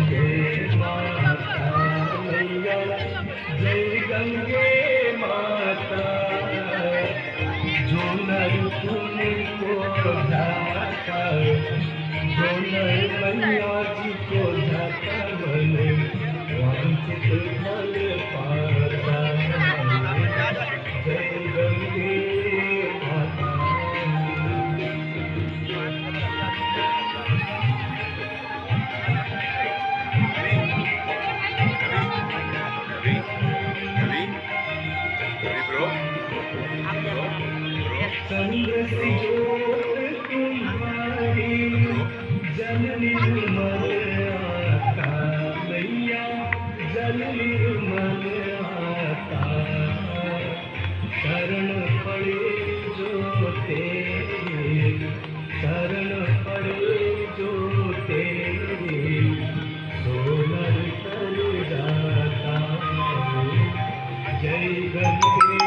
गंगे माता मैया, जय गंगे माता। जो नर तुमको जाता, जो नर मैया जी को जाता बने, वांछित फल पाता। जय गंगे माता। चंद्र सी ज्योत तुम्हारी, जल निर्मल आता मैया, जल निर्मल आता। शरण पड़े जो तेरे, शरण पड़े जो तेरे, सो नर तर जाता। जय गंगे